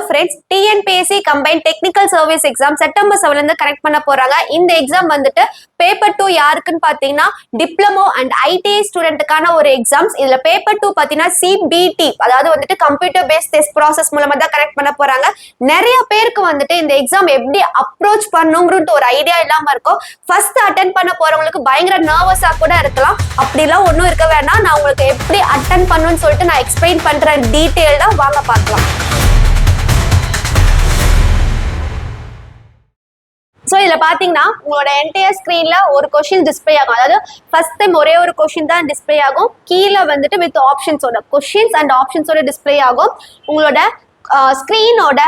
friends, TNPSC combined technical service exam September 7 இருந்து connect பண்ண போறாங்க. இந்த எக்ஸாம் வந்துட்டு பேப்பர் 2 யாருக்குன்னு பாத்தீங்கன்னா டிப்ளமோ அண்ட் ஐடிஐ ஸ்டூடெண்ட்டுக்கான ஒரு எக்ஸாம்ஸ். இதுல பேப்பர் 2 பாத்தீங்கன்னா சிபிடி, அதாவது வந்துட்டு கம்ப்யூட்டர் பேஸ்ட் டெஸ்ட் ப்ராசஸ் மூலமா தான் கனெக்ட் பண்ண போறாங்க. நிறைய பேருக்கு வந்துட்டு இந்த எக்ஸாம் எப்படி அப்ரோச் பண்ணுங்கிறது ஒரு ஐடியா இல்லாம இருக்கும். ஃபர்ஸ்ட் அட்டென்ட் பண்ண போறவங்களுக்கு பயங்கர நர்வஸா கூட இருக்கலாம். அப்படிலாம் ஒன்றும் இருக்க வேணாம். நான் உங்களுக்கு எப்படி அட்டென்ட் பண்ணணும்னு சொல்லிட்டு நான் எக்ஸ்பிளைன் பண்றேன் டீட்டெயில்டா. வாங்க பார்க்கலாம். ஸோ இதில் பார்த்தீங்கன்னா உங்களோட என்டையர் ஸ்க்ரீனில் ஒரு கொஷின் டிஸ்பிளே ஆகும். அதாவது ஃபர்ஸ்ட் டைம் ஒரே ஒரு கொஷின் தான் டிஸ்பிளே ஆகும். கீழே வந்துட்டு வித் ஆப்ஷன்ஸோட கொஷின்ஸ் அண்ட் ஆப்ஷன்ஸோட டிஸ்பிளே ஆகும். உங்களோட ஸ்க்ரீனோட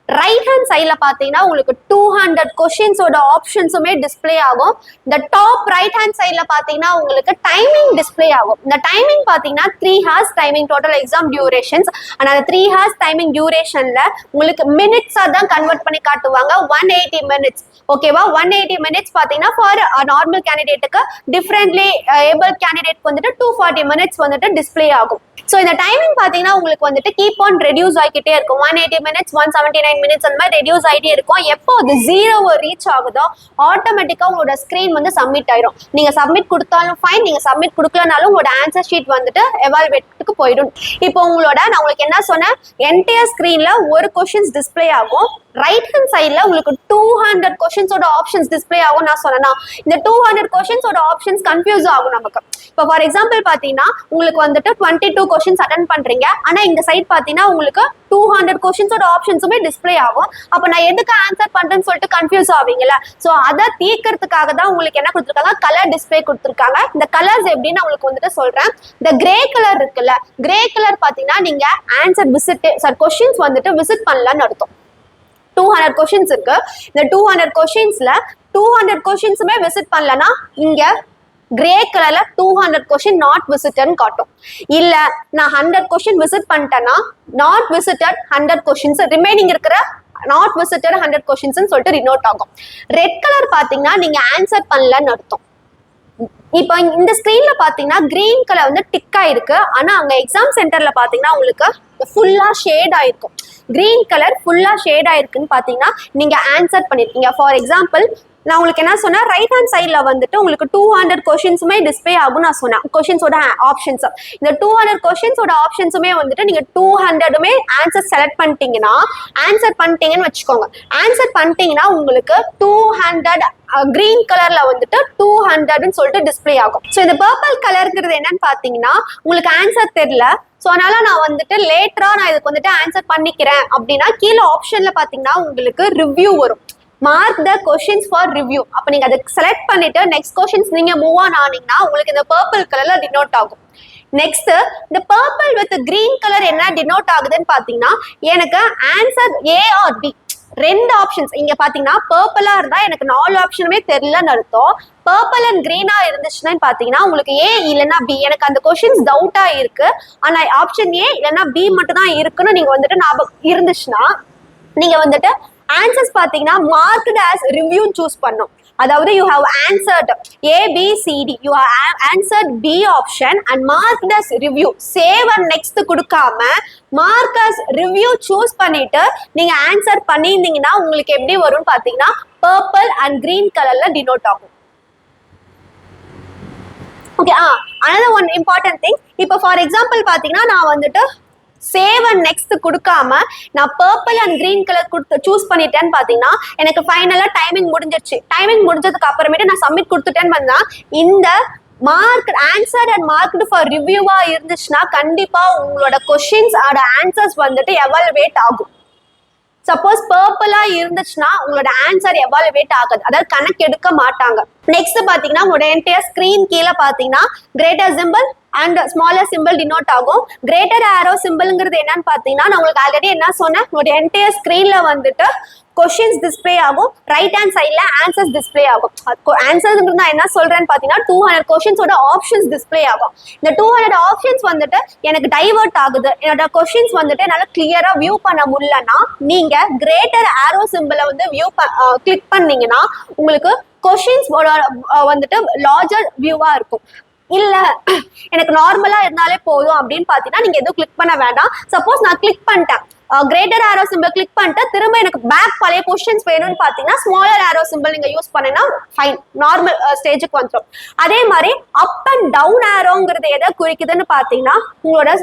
ரைட் ஹேண்ட் சைட்ல பாத்தீங்கன்னா உங்களுக்கு 200 கொஸ்டின்ஸோட ஆப்ஷன்ஸுமே டிஸ்பிளே ஆகும். இந்த டாப் ரைட் ஹேண்ட் சைட்ல பாத்தீங்கன்னா உங்களுக்கு டைமிங் டிஸ்பிளே ஆகும். இந்த டைமிங் பாத்தீங்கன்னா 3 hours timing total exam durations. ஆனா அந்த 3 hours டைமிங் டியூரேஷன்ல உங்களுக்கு மினிட்ஸா தான் கன்வெர்ட் பண்ணி காட்டுவாங்க. 180 minutes. ஓகேவா? 180 minutes பாத்தீங்கன்னா ஃபார் நார்மல் கேண்டிடேட்டுக்கு, டிஃப்ரெண்ட்லி ஏபிள் கேண்டிடேட்க்கு வந்துட்டு 240 minutes வந்துட்டு டிஸ்பிளே ஆகும். ஸோ இந்த டைமிங் பார்த்தீங்கன்னா உங்களுக்கு வந்துட்டு கீப் ஆன் ரெடியூஸ் ஆகிக்கிட்டே இருக்கும். 180 minutes 179 minutes அந்த மாதிரி ரெடியூஸ் ஆகிட்டே இருக்கும். எப்போ அது 0 ரீச் ஆகுதோ ஆட்டோமேட்டிக்காக உங்களோட ஸ்க்ரீன் வந்து சப்மிட் ஆயிடும். நீங்கள் சப்மிட் கொடுத்தாலும் ஃபைன், நீங்கள் சப்மிட் கொடுக்கலனாலும் உங்களோட ஆன்சர் ஷீட் வந்துட்டு எவால்வேட்டுக்கு போயிடும். இப்போ உங்களோட நான் உங்களுக்கு என்ன சொன்னேன், என்டையர் ஸ்க்ரீனில் ஒரு கொஷின்ஸ் டிஸ்பிளே ஆகும். ரைட் ஹேண்ட் சைட்ல உங்களுக்கு 200 கொஷின்ஸோட ஆப்ஷன்ஸ் டிஸ்பிளே ஆகும். நான் சொன்னேன்னா இந்த 200 கொஷின்ஸோட ஆப்ஷன்ஸ் கன்ஃபியூஸ் ஆகும் நமக்கு. இப்போ ஃபார் எக்ஸாம்பிள் பார்த்தீங்கன்னா உங்களுக்கு வந்துட்டு 22 கொஷின்ஸ் அட்டென்ட் பண்றீங்க. ஆனா இந்த சைட் பார்த்தீங்கன்னா உங்களுக்கு 200 கொஷின்ஸோட ஆப்ஷன்ஸுமே டிஸ்பிளே ஆகும். அப்போ நான் எதுக்கு ஆன்சர் பண்றேன்னு சொல்லிட்டு கன்ஃபியூஸ் ஆவீங்கல்ல. ஸோ அதை தீர்க்கறதுக்காக தான் உங்களுக்கு என்ன கொடுத்துருக்காங்க, கலர் டிஸ்பிளே கொடுத்துருக்காங்க. இந்த கலர்ஸ் எப்படின்னு உங்களுக்கு வந்துட்டு சொல்றேன். இந்த கிரே கலர் இருக்குல்ல, கிரே கலர் பார்த்தீங்கன்னா நீங்க ஆன்சர் கொஷின்ஸ் வந்துட்டு விசிட் பண்ணலன்னு அர்த்தம். 200 கொஷின்ஸ் இருக்கு. இந்த 200 கொஷின்ஸ்ல 200 கொஷின்ஸுமே விசிட் பண்ணலன்னா இங்க கிரே கலர்ல 200 கொஷின் நாட் விசிட்டட்னு காட்டும். இல்ல நான் 100 கொஷின் விசிட் பண்ணிட்டேன்னா நாட் விசிட்டட் 100 கொஷின்ஸ், ரிமைனிங் இருக்கிற நாட் விசிட்டட் 100 கொஷின்ஸ் சொல்லிட்டு ரினோட் ஆகும். ரெட் கலர் பாத்தீங்கன்னா நீங்க ஆன்சர் பண்ணலன்னு அர்த்தம். இப்போ இந்த ஸ்கிரீன்ல பாத்தீங்கன்னா கிரீன் கலர் வந்து டிக் ஆயிருக்கு. ஆனா அங்க எக்ஸாம் சென்டர்ல பாத்தீங்கன்னா உங்களுக்கு ஃபுல்லா ஷேட் ஆயிருக்கும். கிரீன் கலர் ஃபுல்லா ஷேட் ஆயிருக்குன்னு பாத்தீங்கன்னா நீங்க ஆன்சர் பண்ணிருக்கீங்க. ஃபார் எக்ஸாம்பிள் நான் உங்களுக்கு என்ன சொன்னேன், ரைட் ஹேண்ட் சைட்ல வந்துட்டு உங்களுக்கு 200 கொஷின்ஸுமே டிஸ்பிளே ஆகும் நான் சொன்னேன். கொஷின்ஸோட ஆப்ஷன்ஸ், இந்த 200 கொஷின்ஸோட ஆப்ஷன்ஸுமே வந்துட்டு நீங்க 200மே ஆன்சர் செலக்ட் பண்ணிட்டீங்கன்னா, ஆன்சர் பண்ணிட்டீங்கன்னு வச்சுக்கோங்க. ஆன்சர் பண்ணிட்டீங்கன்னா உங்களுக்கு 200 கிரீன் கலர்ல வந்துட்டு 200ன்னு சொல்லிட்டு டிஸ்பிளே ஆகும். ஸோ இந்த பர்பிள் கலருங்கிறது என்னன்னு பாத்தீங்கன்னா உங்களுக்கு ஆன்சர் தெரியல, ஸோ அதனால நான் வந்துட்டு லேட்டரா நான் இதுக்கு வந்துட்டு ஆன்சர் பண்ணிக்கிறேன் அப்படின்னா கீழே ஆப்ஷன்ல பாத்தீங்கன்னா உங்களுக்கு ரிவ்யூ வரும். Mark the questions for review. அப்போ நீங்க அதை செலக்ட் பண்ணிட்டு நெக்ஸ்ட் கொஷின்ஸ் நீங்க மூவ் ஆன் ஆனீங்கன்னா உங்களுக்கு இந்த பர்பிள் கலர்ல டினோட் ஆகும். நெக்ஸ்ட் இந்த பர்பிள் வித் கிரீன் கலர் என்ன டினோட் ஆகுதுன்னு பாத்தீங்கன்னா எனக்கு ஆன்சர் ஏ ஆர் பி ரெண்டு ஆப்ஷன்ஸ். இங்க பாத்தீங்கன்னா பர்பிளா இருந்தா எனக்கு 4 ஆப்ஷனுமே தெரியலன்னு அர்த்தம். பர்பிள் அண்ட் கிரீனா இருந்துச்சுன்னா பாத்தீங்கன்னா உங்களுக்கு ஏ இல்லைன்னா பி, எனக்கு அந்த கொஸ்டின்ஸ் டவுட்டா இருக்கு ஆனா ஆப்ஷன் ஏ இல்லைன்னா பி மட்டும் தான் இருக்குன்னு நீங்க வந்துட்டு ஞாபகம் இருந்துச்சுன்னா நீங்க வந்துட்டு ஆன்சர்ஸ் பாத்தீங்கன்னா மார்க்டு ஆஸ் ரிவ்யூ சூஸ் பண்ணும். அதாவது you have answered A B C D, you have answered B option and marked as review. Save and next கொடுக்காம மார்க் ஆஸ் ரிவ்யூ சூஸ் பண்ணிட்டு நீங்க ஆன்சர் பண்ணியிருந்தீங்கன்னா உங்களுக்கு எப்படி வரும்னு பாத்தீங்கன்னா பர்பிள் அண்ட் கிரீன் கலர்ல டினோட் ஆகும். Okay, another one important thing. இப்போ ஃபார் எக்ஸாம்பிள் பாத்தீங்கன்னா நான் வந்துட்டு சேவ் அண்ட் நெக்ஸ்ட் கொடுக்காம நான் பர்பிள் அண்ட் கிரீன் கலர் கொடுத்து சூஸ் பண்ணிட்டேன்னு பாத்தீங்கன்னா எனக்கு ஃபைனலா டைமிங் முடிஞ்சிருச்சு. டைமிங் முடிஞ்சதுக்கு அப்புறமேட்டு நான் சப்மிட் கொடுத்துட்டேன்னு பண்ணா இந்த mark answer and marked for ரிவ்யூவா இருந்துச்சுன்னா கண்டிப்பா உங்களோட கொஸ்டின்ஸ் ஆட ஆன்சர்ஸ் வந்துட்டு எவாலுவேட் ஆகும். சப்போஸ் பர்பிளா இருந்துச்சுன்னா உங்களோட ஆன்சர் எவாலுவேட் ஆகாது, அதாவது கணக்கு எடுக்க மாட்டாங்க. நெக்ஸ்ட் பாத்தீங்கன்னா உங்களோட என்டையர் ஸ்கிரீன் கீழே பாத்தீங்கன்னா greater simple and smaller simple denote ஆகும். கிரேட்டர் ஆரோ சிம்பிள்ங்கிறது என்னன்னு பாத்தீங்கன்னா நான் உங்களுக்கு ஆல்ரெடி என்ன சொன்னேன், உங்களோட என்டையர் ஸ்கிரீன்ல வந்துட்டு கொஸ்டின்ஸ் டிஸ்பிளே ஆகும், ரைட் ஹேண்ட் சைட்ல ஆன்சர்ஸ் டிஸ்பிளே ஆகும். ஆன்சர்ஸ் நான் என்ன சொல்றேன்னு பாத்தீங்கன்னா 200 கொஸ்டின்ஸோட ஆப்ஷன்ஸ் டிஸ்பிளே ஆகும். இந்த 200 ஆப்ஷன்ஸ் வந்துட்டு எனக்கு டைவர்ட் ஆகுது, என்னோட கொஸ்டின்ஸ் வந்துட்டு என்னால கிளியரா வியூ பண்ண முடியலன்னா நீங்க கிரேட்டர் ஆரோ சிம்பிளை வந்து கிளிக் பண்ணீங்கன்னா உங்களுக்கு கொஸ்டின்ஸ் வந்துட்டு லார்ஜர் வியூவா இருக்கும். இல்ல எனக்கு நார்மலா இருந்தாலே போதும் அப்படின்னு பாத்தீங்கன்னா நீங்க எதுவும் கிளிக் பண்ண வேண்டாம். சப்போஸ் நான் கிளிக் பண்ணிட்டேன், கிரேட்டர் ஆரோ சிம்பிள் கிளிக் பண்ணிட்டு திரும்ப எனக்கு பேக் பழைய பொசிஷன்ஸ் வேணும்னு பாத்தீங்கன்னா ஸ்மாலர் ஆரோ சிம்பிள் நீங்க யூஸ் பண்ணீங்கன்னா ஃபைன், நார்மல் ஸ்டேஜுக்கு வந்துடும். அதே மாதிரி அப் அண்ட் டவுன் ஆரோங்கிறது எதை குறிக்குதுன்னு பாத்தீங்கன்னா உங்களோட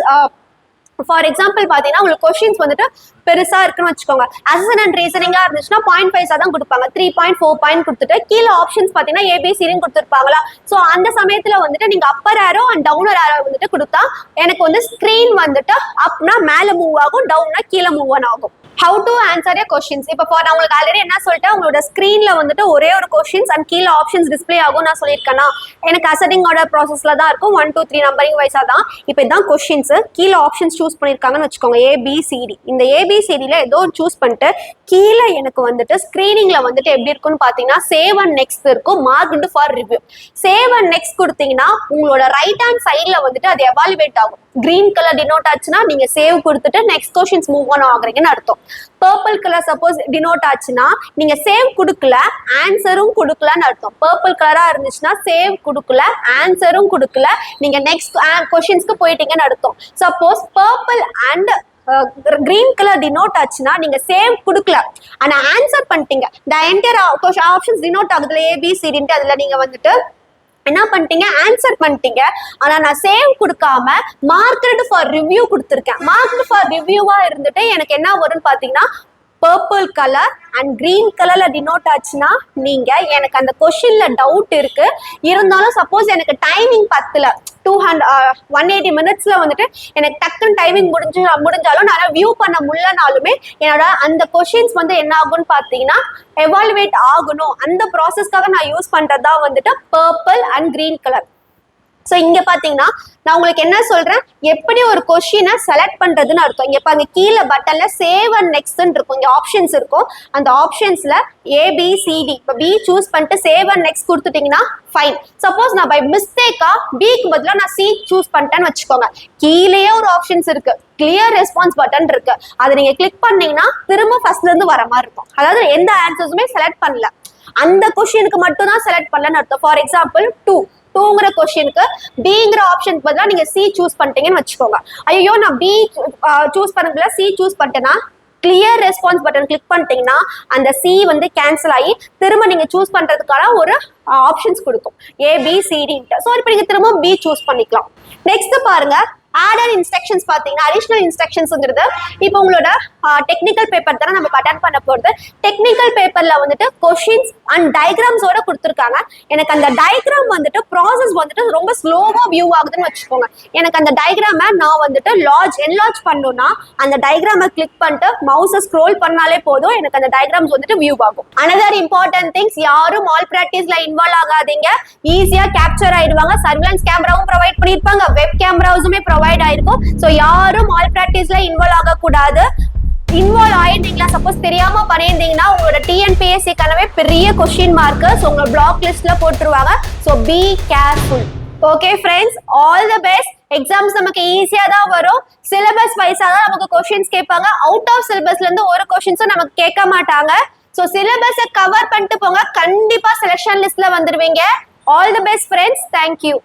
ஃபார் எக்ஸாம்பிள் பாத்தீங்கன்னா உங்களுக்கு கொஸ்டின்ஸ் வந்துட்டு பெருசா இருக்குன்னு வச்சுக்கோங்க. அசன் அண்ட் ரீசனிங்கா இருந்துச்சுன்னா 0.5 தான் கொடுப்பாங்க, 3.4 பாயிண்ட் கொடுத்துட்டு கீழே ஆப்ஷன்ஸ் பாத்தீங்கன்னா ஏபிசின்னு கொடுத்துருப்பாங்களா. ஸோ அந்த சமயத்துல வந்துட்டு நீங்க அப்பர் ஆரோ அண்ட் டவுனர் ஆரோ வந்துட்டு கொடுத்தா எனக்கு வந்து ஸ்கிரீன் வந்துட்டு அப்னா மேல மூவ் ஆகும், டவுன்னா கீழே மூவ் ஆகும். How to answer A questions. இப்போ நான் உங்களுக்கு ஆல்ரெடி என்ன சொல்லிட்டேன், உங்களோட ஸ்க்ரீன்ல வந்துட்டு ஒரே ஒரு கொஸ்டின்ஸ் அண்ட் கீழே ஆப்ஷன்ஸ் டிஸ்பிளே ஆகும் நான் சொல்லியிருக்கேன்னா. எனக்கு அசெண்டிங் ஆர்டர் ப்ராசஸ்ல தான் இருக்கும், 1 2 3 நம்பரிங் வைஸா தான். இப்போ இதான் கொஸ்டின்ஸ், கீழே ஆப்ஷன்ஸ் சூஸ் பண்ணியிருக்காங்கன்னு வச்சுக்கோங்க, ஏபிசிடி. இந்த ஏபிசிடியில் ஏதோ சூஸ் பண்ணிட்டு கீழே எனக்கு வந்துட்டு ஸ்க்ரீனிங்ல வந்துட்டு எப்படி இருக்குன்னு பார்த்தீங்கன்னா சேவ் அண்ட் நெக்ஸ்ட் இருக்கும், marked for review. Save and next கொடுத்தீங்கன்னா உங்களோட ரைட் ஹேண்ட் சைடில் வந்துட்டு அது எவாலுவேட் ஆகும். கிரீன் கலர் டினோட் ஆச்சுன்னா நீங்க சேவ் கொடுத்துட்டு நெக்ஸ்ட் கொஸ்டின்ஸ் மூவ் ஆன் ஆகுறீங்கன்னு அர்த்தம். பர்பிள் கலர் சப்போஸ் டினோட் ஆச்சுன்னா நீங்க சேவ் கொடுக்கல ஆன்சரும் கொடுக்கலன்னு அர்த்தம். பர்பிள் கலரா இருந்துச்சுன்னா சேவ் கொடுக்கல ஆன்சரும் கொடுக்கல, நீங்க நெக்ஸ்ட் கொஸ்டின்ஸ்க்கு போயிட்டீங்கன்னு அர்த்தம். Suppose purple and green colour denote ஆச்சுன்னா நீங்க சேவ் கொடுக்கல ஆனா ஆன்சர் பண்ணிட்டீங்க. த என்டையர் ஆப்ஷன்ஸ் டினோட் ஆகுதுல ஏபிசிடின்ட்டு, அதுல நீங்க வந்துட்டு என்ன பண்ணிட்டீங்க, ஆன்சர் பண்ணிட்டீங்க. ஆனா நான் சேவ் கொடுக்காம மார்க்டு ஃபார் ரிவ்யூ கொடுத்துருக்கேன். மார்க்டு ஃபார் ரிவ்யூவா இருந்துட்டு எனக்கு என்ன வரும்னு பாத்தீங்கன்னா பர்பிள் கலர் அண்ட் கிரீன் கலர்ல டினோட் ஆச்சுன்னா நீங்க எனக்கு அந்த கொஸ்டின்ல டவுட் இருக்கு, இருந்தாலும் சப்போஸ் எனக்கு டைமிங் பத்தல, 180 மினிட்ஸ்ல வந்துட்டு எனக்கு டக்குன்னு டைமிங் முடிஞ்சாலும் நான் வியூ பண்ண முடியலனாலுமே என்னோட அந்த கொஸ்டின்ஸ் வந்து என்ன ஆகும்னு பாத்தீங்கன்னா எவாலுவேட் ஆகணும். அந்த ப்ராசஸ்க்காக நான் யூஸ் பண்றதா வந்துட்டு purple and green colour. So இங்க பாத்தீங்கன்னா நான் உங்களுக்கு என்ன சொல்றேன், எப்படி ஒரு கொஸ்டினை செலக்ட் பண்றதுன்னு அர்த்தம். இங்க பாருங்க கீழே பட்டன்ல சேவ் அண்ட் நெக்ஸ்ட் இருக்கும், இங்க ஆப்ஷன்ஸ் இருக்கும். அந்த ஆப்ஷன்ஸ்ல ஏபிசிடி இப்போ பி சூஸ் பண்ணிட்டு சேவ் அண்ட் நெக்ஸ்ட் கொடுத்துட்டீங்கன்னா ஃபைன். சப்போஸ் நான் பை மிஸ்டேக்கா பிக்கு பதிலாக நான் சி சூஸ் பண்ணிட்டேன்னு வச்சுக்கோங்க, கீழேயே ஒரு ஆப்ஷன்ஸ் இருக்கு, கிளியர் ரெஸ்பான்ஸ் பட்டன் இருக்கு, அதை நீங்க கிளிக் பண்ணீங்கன்னா திரும்ப ஃபர்ஸ்ட்ல இருந்து வர மாதிரி இருக்கும். அதாவது எந்த ஆன்சர்ஸுமே செலக்ட் பண்ணல, அந்த கொஸ்டினுக்கு மட்டும் தான் செலக்ட் பண்ணலன்னு அர்த்தம். ஃபார் எக்ஸாம்பிள் 2ங்கிற கொஸ்டினுக்கு பிங்கிற ஆப்ஷன் பதிலாக நீங்க சி சூஸ் பண்ணிட்டீங்கன்னு வச்சுக்கோங்க. ஐயோ நான் பி சூஸ் பண்ணதுல சி சூஸ் பண்ணிட்டேன்னா கிளியர் ரெஸ்பான்ஸ் பட்டன் கிளிக் பண்ணிட்டீங்கன்னா அந்த சி வந்து கேன்சல் ஆகி திரும்ப நீங்க சூஸ் பண்றதுக்கான ஒரு ஆப்ஷன்ஸ் கொடுக்கும் ஏபிசிடி. ஸோ இப்போ நீங்க திரும்ப பி சூஸ் பண்ணிக்கலாம். நெக்ஸ்ட் பாருங்க ஆடட் இன்ஸ்ட்ரக்ஷன்ஸ் பாத்தீங்கன்னா அடிஷனல் இன்ஸ்ட்ரக்ஷன்ஸ்ங்கிறது இப்போ உங்களோட டெக்னிக்கல் பேப்பர் தானே நம்ம அட்டெண்ட் பண்ண போறது. டெக்னிக்கல் பேப்பர்ல வந்துட்டு கொஸ்டின்ஸ் அண்ட் டயக்ராம்ஸோட கொடுத்துருக்காங்க. எனக்கு அந்த டயக்ராம் வந்துட்டு ப்ராசஸ் வந்துட்டு ரொம்ப ஸ்லோவா வியூ ஆகுதுன்னு வச்சுக்கோங்க. எனக்கு அந்த டயக்ராமை நான் வந்துட்டு என்லார்ஜ் பண்ணணும்னா அந்த டயக்ராமை கிளிக் பண்ணிட்டு மவுஸை ஸ்க்ரோல் பண்ணாலே போதும், எனக்கு அந்த டயக்ராம்ஸ் வந்துட்டு வியூ ஆகும். அனதர் இம்பார்ட்டன்ட் திங்ஸ், யாரும் ஆல் பிராக்டிஸ்ல இன்வால்வ் ஆகாதீங்க, ஈஸியா கேப்சர் ஆயிடுவாங்க. சர்வேலன்ஸ் கேமராவும் ப்ரொவைட் பண்ணிருப்பாங்க, வெப் கேமராஸுமே ப்ரொவைட் ஆயிருக்கும். சோ யாரும் ஆல் பிராக்டிஸ்ல இன்வால்வ் ஆக கூடாது. இன்வால்வ் ஆயிருந்தீங்களா, சப்போஸ் தெரியாம பண்ணியிருந்தீங்கன்னா உங்களோட டிஎன்பிஎஸ்சி கனவே பெரிய கொஸ்டின் மார்க் உங்க பிளாக் லிஸ்ட்ல போட்டுருவாங்க. So be careful. Okay friends, all the best. Exams நமக்கு ஈஸியா தான் வரும், சிலபஸ் வைஸா தான் நமக்கு கொஸ்டின்ஸ் கேட்பாங்க. அவுட் ஆஃப் சிலபஸ்ல இருந்து ஒரு கொஸ்டின்ஸும் நமக்கு கேட்க மாட்டாங்க. சோ சிலபஸை கவர் பண்ணிட்டு போங்க, கண்டிப்பா செலக்ஷன் லிஸ்ட்ல வந்துருவீங்க. All the best friends, thank you.